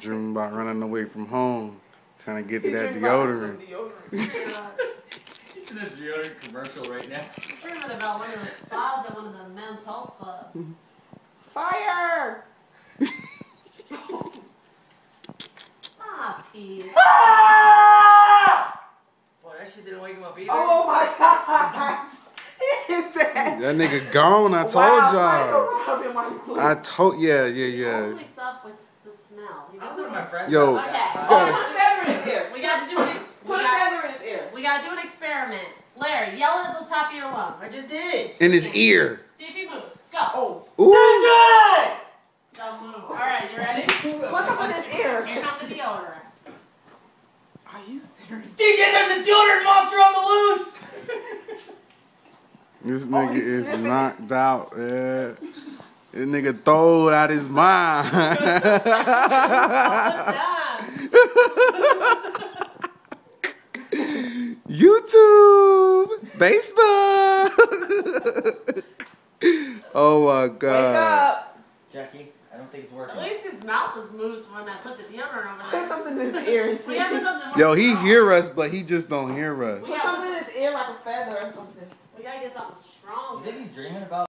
dreaming about running away from home, trying to get to that deodorant. He's in a deodorant commercial right now. I'm dreaming about one of the spas at one of the men's health clubs. Fire! Ah, Pete. Boy, that shit didn't wake him up either. Oh my gosh! Is that? That nigga gone, I told y'all. I told, yeah. He wakes up with the smell. I was with my friends. Yo, Okay. Put a feather in his ear. We got to do it. Put a feather in his ear. We got to do an experiment. Larry, yell at the top of your lungs. I just did. in his ear. See if he moves. Go. Oh. Ooh. Don't move. All right, you ready? What's up with his ear? Here comes the deodorant. Are you serious? DJ, there's a deodorant monster on the loose! This nigga is knocked out, man. This nigga throwed out his mind. YouTube, Facebook. Oh my God. Wake up. Jackie, I don't think it's working. At least his mouth is moved when I put the deodorant over Put there. something in his ear and see. We have something more Yo, he strong. hear us, but he just don't hear us. Put something in his ear like a feather or something. We gotta get something strong. Do you think he's dreaming about